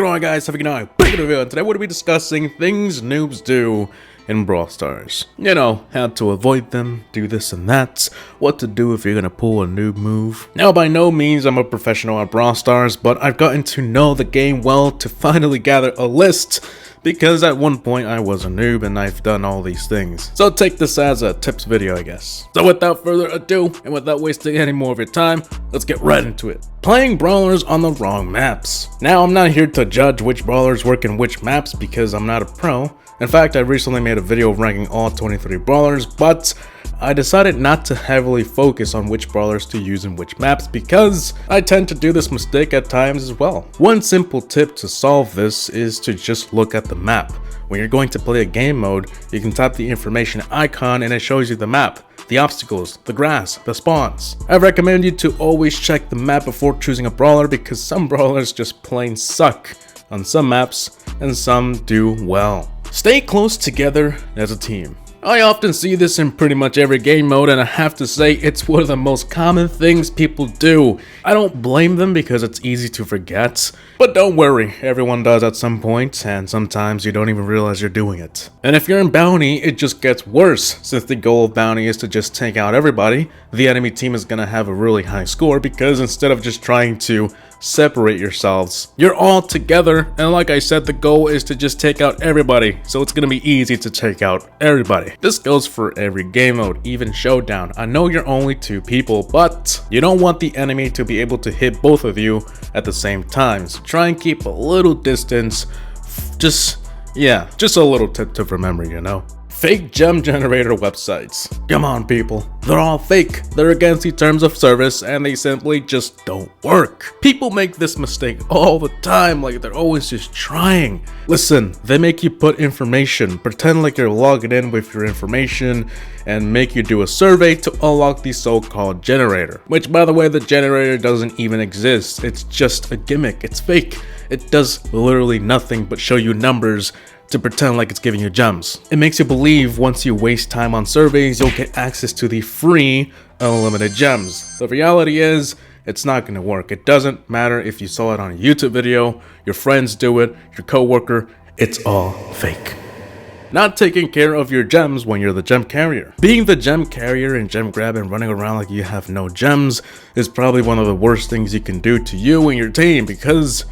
going on, guys? Havoc and back in the video, and today we're going to be discussing things noobs do in Brawl Stars. You know, how to avoid them, do this and that, what to do if you're going to pull a noob move. Now, by no means I'm a professional at Brawl Stars, but I've gotten to know the game well to finally gather a list, because at one point I was a noob and I've done all these things. So take this as a tips video, I guess. So without further ado, and without wasting any more of your time, let's get right into it. Playing brawlers on the wrong maps. Now, I'm not here to judge which brawlers work in which maps because I'm not a pro. In fact, I recently made a video ranking all 23 brawlers, but I decided not to heavily focus on which brawlers to use in which maps because I tend to do this mistake at times as well. One simple tip to solve this is to just look at the map. When you're going to play a game mode, you can tap the information icon and it shows you the map, the obstacles, the grass, the spawns. I recommend you to always check the map before choosing a brawler because some brawlers just plain suck on some maps and some do well. Stay close together as a team. I often see this in pretty much every game mode, and I have to say it's one of the most common things people do. I don't blame them because it's easy to forget, but don't worry, everyone does at some point, and sometimes you don't even realize you're doing it. And if you're in Bounty, it just gets worse. Since the goal of Bounty is to just take out everybody, the enemy team is gonna have a really high score because instead of just trying to separate yourselves, you're all together, and like I said, the goal is to just take out everybody, so it's gonna be easy to take out everybody. This goes for every game mode, even Showdown. I know you're only two people, but you don't want the enemy to be able to hit both of you at the same time, so try and keep a little distance. Just a little tip to remember, you know. Fake gem generator websites. Come on, people. They're all fake. They're against the terms of service and they simply just don't work. People make this mistake all the time, like they're always just trying. Listen, they make you put information, pretend like you're logging in with your information, and make you do a survey to unlock the so-called generator. Which, by the way, the generator doesn't even exist. It's just a gimmick. It's fake. It does literally nothing but show you numbers to pretend like it's giving you gems. It makes you believe once you waste time on surveys, you'll get access to the free unlimited gems. The reality is, it's not gonna work. It doesn't matter if you saw it on a YouTube video, your friends do it, your coworker, it's all fake. Not taking care of your gems when you're the gem carrier. Being the gem carrier and gem grab and running around like you have no gems is probably one of the worst things you can do to you and your team because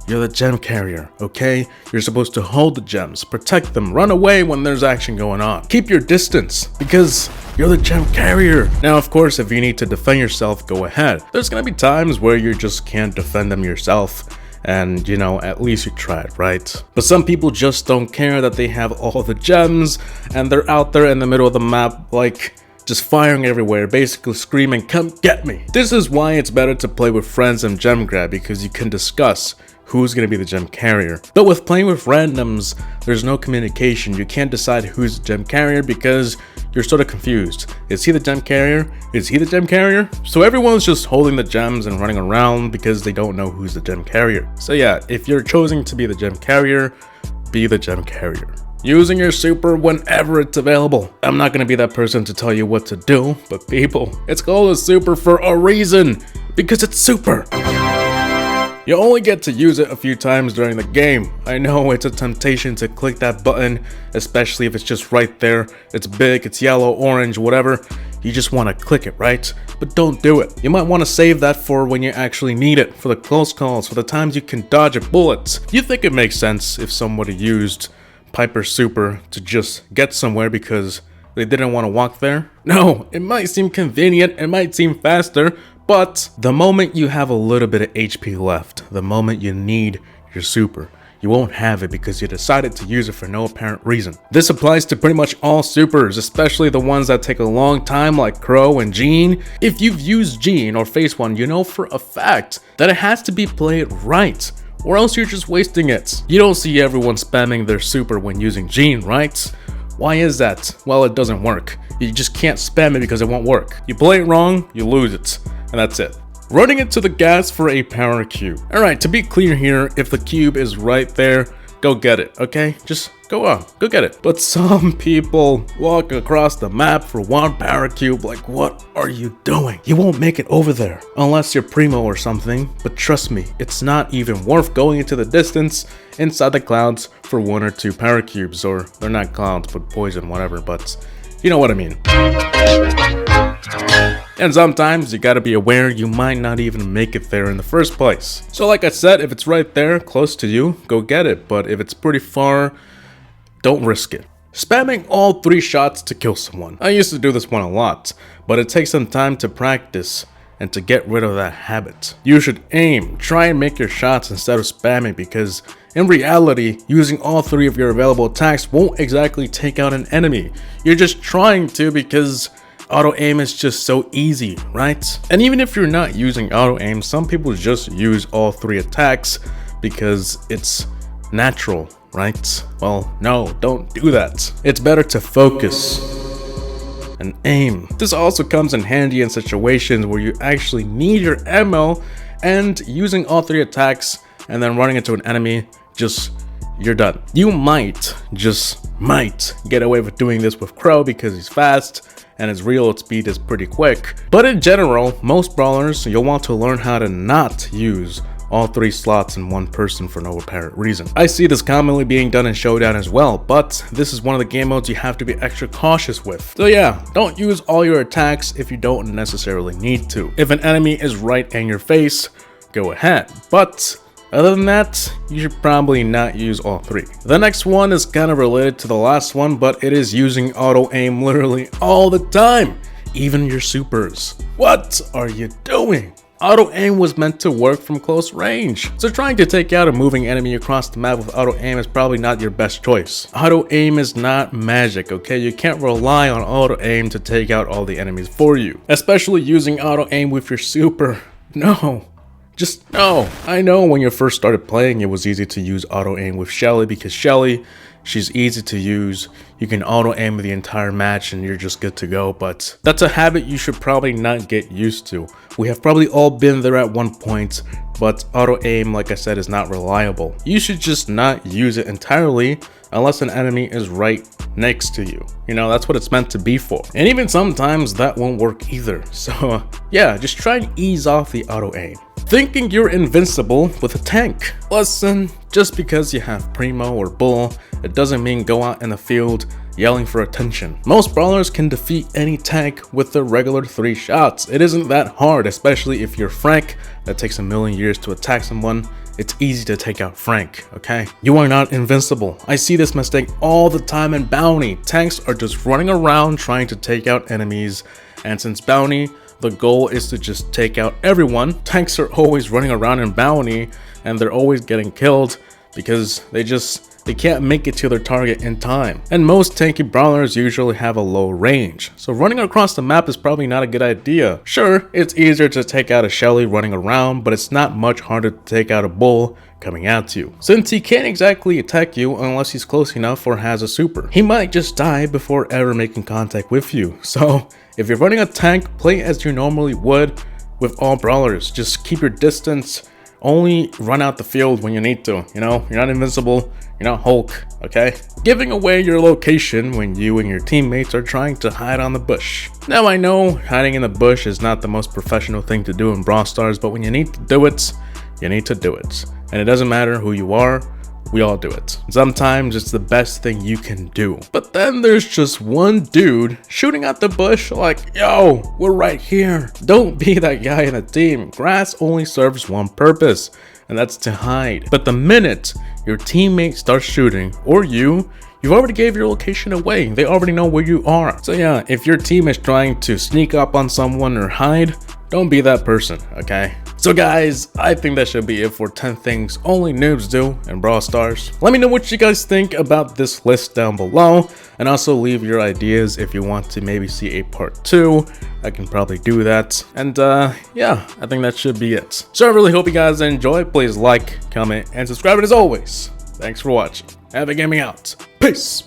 you're the gem carrier, okay? You're supposed to hold the gems, protect them, run away when there's action going on. Keep your distance, because you're the gem carrier. Now, of course, if you need to defend yourself, go ahead. There's gonna be times where you just can't defend them yourself, and you know, at least you tried, right? But some people just don't care that they have all the gems, and they're out there in the middle of the map, like, just firing everywhere, basically screaming, "Come get me!" This is why it's better to play with friends and gem grab, because you can discuss who's going to be the gem carrier. But with playing with randoms, there's no communication. You can't decide who's the gem carrier because you're sort of confused. Is he the gem carrier? Is he the gem carrier? So everyone's just holding the gems and running around because they don't know who's the gem carrier. So yeah, if you're choosing to be the gem carrier, be the gem carrier. Using your super whenever it's available. I'm not going to be that person to tell you what to do, but people, it's called a super for a reason, because it's super. You only get to use it a few times during the game. I know it's a temptation to click that button, especially if it's just right there. It's big, it's yellow, orange, whatever. You just want to click it, right? But don't do it. You might want to save that for when you actually need it, for the close calls, for the times you can dodge a bullet. You think it makes sense if somebody used Piper Super to just get somewhere because they didn't want to walk there? No, it might seem convenient, it might seem faster, but the moment you have a little bit of HP left, the moment you need your super, you won't have it because you decided to use it for no apparent reason. This applies to pretty much all supers, especially the ones that take a long time like Crow and Jean. If you've used Jean or Face One, you know for a fact that it has to be played right, or else you're just wasting it. You don't see everyone spamming their super when using Jean, right? Why is that? Well, it doesn't work. You just can't spam it because it won't work. You play it wrong, you lose it, and that's it. Running it to the gas for a power cube. Alright, to be clear here, if the cube is right there, go get it, okay? Just go on, go get it. But some people walk across the map for one power cube. Like, what are you doing? You won't make it over there unless you're primo or something. But trust me, it's not even worth going into the distance inside the clouds for 1 or 2 power cubes. Or they're not clouds, but poison, whatever. But you know what I mean. And sometimes you gotta be aware you might not even make it there in the first place. So like I said, if it's right there, close to you, go get it. But if it's pretty far, don't risk it. Spamming all 3 shots to kill someone. I used to do this one a lot, but it takes some time to practice and to get rid of that habit. You should aim, try and make your shots instead of spamming, because in reality, using all 3 of your available attacks won't exactly take out an enemy. You're just trying to because auto aim is just so easy, right? And even if you're not using auto aim, some people just use all 3 attacks because it's natural, right? Well, no, don't do that. It's better to focus and aim. This also comes in handy in situations where you actually need your ammo, and using all 3 attacks and then running into an enemy, you're done. You might get away with doing this with Crow because he's fast and his reload speed is pretty quick. But in general, most brawlers, you'll want to learn how to not use all 3 slots in one person for no apparent reason. I see this commonly being done in Showdown as well, but this is one of the game modes you have to be extra cautious with. So yeah, don't use all your attacks if you don't necessarily need to. If an enemy is right in your face, go ahead. But other than that, you should probably not use all 3. The next one is kind of related to the last one, but it is using auto aim literally all the time, even your supers. What are you doing? Auto aim was meant to work from close range, so trying to take out a moving enemy across the map with auto aim is probably not your best choice. Auto aim is not magic, okay? You can't rely on auto aim to take out all the enemies for you, especially using auto aim with your super. No. Just no. I know when you first started playing, it was easy to use auto aim with Shelly because Shelly, she's easy to use. You can auto aim the entire match and you're just good to go, but that's a habit you should probably not get used to. We have probably all been there at one point, but auto aim, like I said, is not reliable. You should just not use it entirely unless an enemy is right next to you. You know, that's what it's meant to be for. And even sometimes that won't work either. So yeah, just try and ease off the auto aim. Thinking you're invincible with a tank. Listen, just because you have Primo or Bull, it doesn't mean go out in the field yelling for attention. Most brawlers can defeat any tank with the regular 3 shots. It isn't that hard, especially if you're Frank. That takes a million years to attack someone. It's easy to take out Frank, okay? You are not invincible. I see this mistake all the time in Bounty. Tanks are just running around trying to take out enemies, and since Bounty, the goal is to just take out everyone, tanks are always running around in Bounty and they're always getting killed because they can't make it to their target in time. And most tanky brawlers usually have a low range, so running across the map is probably not a good idea. Sure, it's easier to take out a Shelly running around, but it's not much harder to take out a Bull coming at you, since he can't exactly attack you unless he's close enough or has a super. He might just die before ever making contact with you. So if you're running a tank, play as you normally would with all brawlers. Just keep your distance, only run out the field when you need to. You know, you're not invincible, you're not Hulk, okay? Giving away your location when you and your teammates are trying to hide on the bush. Now I know hiding in the bush is not the most professional thing to do in Brawl Stars, but when you need to do it, you need to do it. And it doesn't matter who you are, we all do it. Sometimes it's the best thing you can do. But then there's just one dude shooting at the bush like, yo, we're right here. Don't be that guy in a team. Grass only serves one purpose, and that's to hide. But the minute your teammate starts shooting, or you've already gave your location away. They already know where you are. So yeah, if your team is trying to sneak up on someone or hide, don't be that person, okay? So guys, I think that should be it for 10 things only noobs do in Brawl Stars. Let me know what you guys think about this list down below, and also leave your ideas if you want to maybe see a part 2. I can probably do that. And yeah, I think that should be it. So I really hope you guys enjoyed. Please like, comment, and subscribe. And as always, thanks for watching. Havoc Gaming out. Peace.